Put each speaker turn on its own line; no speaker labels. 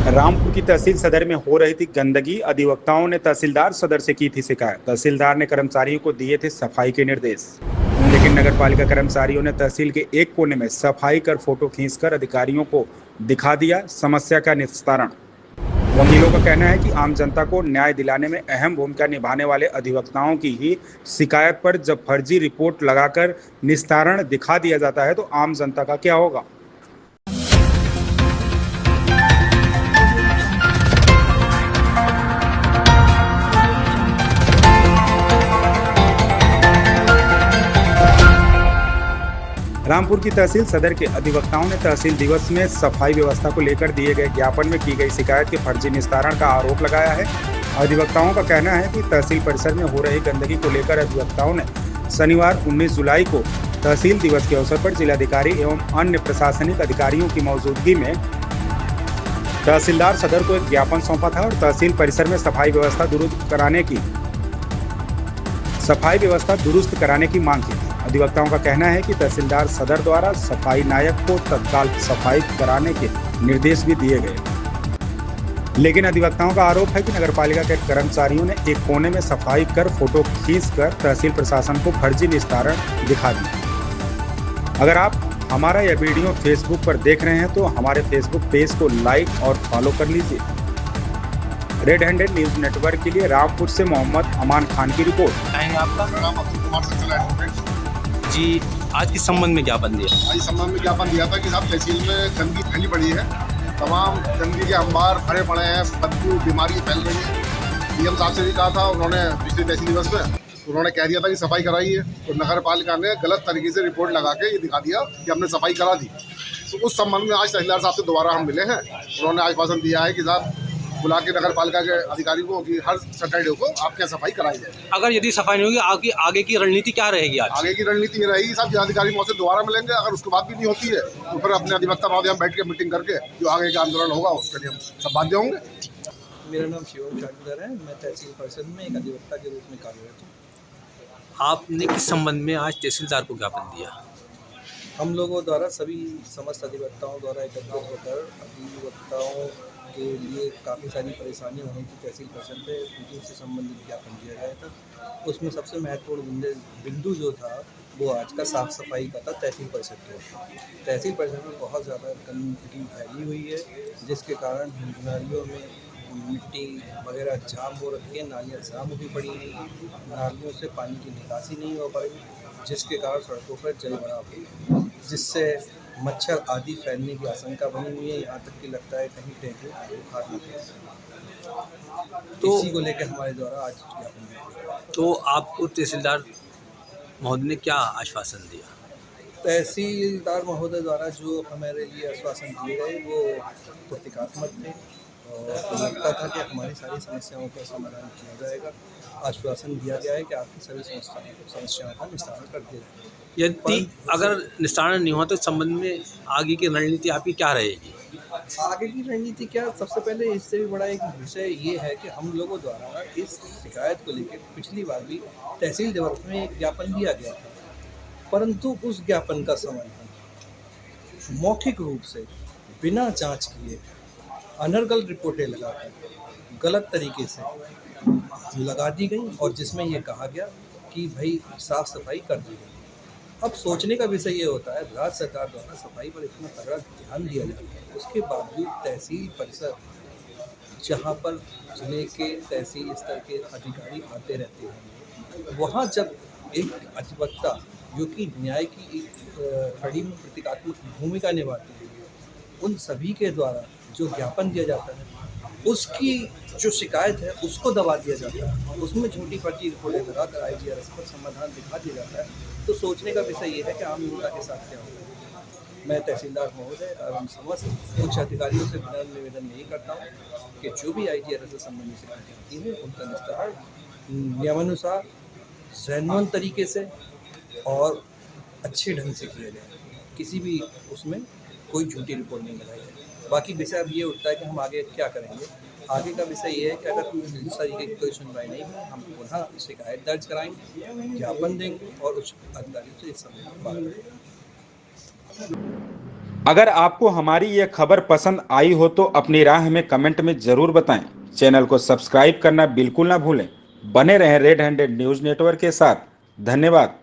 रामपुर की तहसील सदर में हो रही थी गंदगी। अधिवक्ताओं ने तहसीलदार सदर से की थी शिकायत। तहसीलदार ने कर्मचारियों को दिए थे सफाई के निर्देश, लेकिन नगरपालिका कर्मचारियों ने तहसील के एक कोने में सफाई कर फोटो खींचकर अधिकारियों को दिखा दिया समस्या का निस्तारण। वकीलों का कहना है कि आम जनता को न्याय दिलाने में अहम भूमिका निभाने वाले अधिवक्ताओं की ही शिकायत पर जब फर्जी रिपोर्ट लगाकर निस्तारण दिखा दिया जाता है तो आम जनता का क्या होगा। रामपुर की तहसील सदर के अधिवक्ताओं ने तहसील दिवस में सफाई व्यवस्था को लेकर दिए गए ज्ञापन में की गई शिकायत के फर्जी निस्तारण का आरोप लगाया है। अधिवक्ताओं का कहना है कि तहसील परिसर में हो रही गंदगी को लेकर अधिवक्ताओं ने शनिवार 19 जुलाई को तहसील दिवस के अवसर पर जिलाधिकारी एवं अन्य प्रशासनिक अधिकारियों की मौजूदगी में तहसीलदार सदर को एक ज्ञापन सौंपा था और तहसील परिसर में सफाई व्यवस्था दुरुस्त कराने की मांग की थी। अधिवक्ताओं का कहना है कि तहसीलदार सदर द्वारा सफाई नायक को तत्काल सफाई कराने के निर्देश भी दिए गए, लेकिन अधिवक्ताओं का आरोप है कि नगरपालिका के कर्मचारियों ने एक कोने में सफाई कर फोटो खींचकर तहसील प्रशासन को फर्जी निस्तारण दिखा दिया। अगर आप हमारा यह वीडियो फेसबुक पर देख रहे हैं तो हमारे फेसबुक पेज को लाइक और फॉलो कर लीजिए। रेड हैंडेड न्यूज नेटवर्क के लिए रामपुर से मोहम्मद अमान खान की रिपोर्ट।
जी, आज किस संबंध में ज्ञापन दिया?
आज संबंध में ज्ञापन दिया था कि साहब तहसील में गंदगी फैली पड़ी है, तमाम गंदगी के अंबार भरे पड़े हैं, बदबू बीमारी फैल रही है। डीएम साहब से भी कहा था उन्होंने पिछले तहसील दिवस में, उन्होंने कह दिया था कि सफाई कराई है, तो नगर पालिका ने गलत तरीके से रिपोर्ट लगा के ये दिखा दिया कि हमने सफाई करा दी। तो उस संबंध में आज तहसीलदार साहब से दोबारा हम मिले हैं। उन्होंने आश्वासन दिया है कि साहब बुला के नगर पालिका के अधिकारी को कि हर सैटरडे को आपके यहाँ सफाई कराई जाए।
अगर यदि सफाई नहीं होगी आगे की रणनीति क्या रहेगी? आज
आगे की रणनीति ये रहेगी साहब, जिलाधिकारी महोदय से दोबारा मिलेंगे। अगर उसके बाद भी नहीं होती है तो फिर अपने अधिवक्ता महोदय हम बैठ के मीटिंग करके जो आगे का आंदोलन होगा उसके लिए हम सब बाध्य होंगे।
मेरा नाम शिवम शाटुदर है, मैं तहसील परिषद में एक अधिवक्ता के रूप में कार्यरत हूँ।
आपने किस संबंध में आज तहसीलदार को ज्ञापन दिया?
हम लोगों द्वारा सभी समस्त अधिवक्ताओं द्वारा एकत्रित होकर अधिवक्ताओं के लिए काफ़ी सारी परेशानी होने की तहसील परिषद में मीटिंग से संबंधित ज्ञापन दिया गया था। उसमें सबसे महत्वपूर्ण बिंदु जो था वो आज का साफ़ सफाई का था। तहसील परिषद के तहसील परिषद में बहुत ज़्यादा गंदगी फैली हुई है, जिसके कारण नालियों में मिट्टी वगैरह जाम हो रखी है, नालियाँ जाम हुई पड़ी हैं, नालियों से पानी की निकासी नहीं हो पाई, जिसके कारण सड़कों पर जल भराव हुई, जिससे मच्छर आदि फैलने की आशंका बनी हुई है। यहाँ तक कि लगता है कहीं डेंगू बुखार न फैले। तो इसी को लेकर हमारे द्वारा आज ज्ञापन दिया।
तो आपको तहसीलदार महोदय ने क्या आश्वासन दिया?
तहसीलदार महोदय द्वारा जो हमारे लिए आश्वासन दिए गए वो प्रतीकात्मक थे और लगता था कि हमारी सारी समस्याओं का समाधान किया जाएगा। आश्वासन दिया गया है कि आपकी सभी समस्याओं का निस्तारण कर दिया जाएगा।
यदि अगर निस्तारण नहीं हुआ तो इस संबंध में आगे की रणनीति आपकी क्या रहेगी?
आगे की रणनीति क्या, सबसे पहले इससे भी बड़ा एक विषय ये है कि हम लोगों द्वारा इस शिकायत को लेकर पिछली बार भी तहसील दिवस में एक ज्ञापन दिया गया था, परंतु उस ज्ञापन का समाधान मौखिक रूप से बिना जांच किए अनर्गल रिपोर्टें लगाकर गलत तरीके से लगा दी गई और जिसमें ये कहा गया कि भाई साफ़ सफाई कर दी गई। अब सोचने का विषय ये होता है, राज्य सरकार द्वारा सफाई पर इतना तगड़ा ध्यान दिया जाता है, उसके बावजूद तहसील परिसर जहाँ पर जिले के तहसील स्तर के अधिकारी आते रहते हैं, वहाँ जब एक अधिवक्ता जो कि न्याय की एक कड़ी में प्रतीकात्मक भूमिका निभाते हैं, उन सभी के द्वारा जो ज्ञापन दिया जाता है उसकी जो शिकायत है उसको दबा दिया जाता है, उसमें झूठी फर्जी रिपोर्टें लगाकर IGRS पर समाधान दिखा दिया जाता है। तो सोचने का विषय ये है कि आम जनता के साथ क्या होगा। मैं तहसीलदार महोदय एवं समस्त उच्च अधिकारियों से निवेदन यही करता हूँ कि जो भी IGRS से संबंधित शिकायतें आती हैं उनका निस्तारण नियमानुसार सैन्यवन तरीके से और अच्छे ढंग से किया जाए, किसी भी उसमें कोई झूठी रिपोर्ट नहीं लगाई जाए। बाकी विषय अब ये उठता है कि हम आगे क्या करेंगे। आगे का विषय ये है कि अगर इस तरीके की कोई सुनवाई नहीं है, हम पुनः शिकायत दर्ज कराएंगे, ज्ञापन देंगे और उच्च अधिकारियों से इस संबंध में बात करेंगे।
अगर आपको हमारी यह खबर पसंद आई हो तो अपनी राय हमें कमेंट में जरूर बताएं। चैनल को सब्सक्राइब करना बिल्कुल ना भूलें। बने रहें रेड हैंडेड न्यूज नेटवर्क के साथ। धन्यवाद।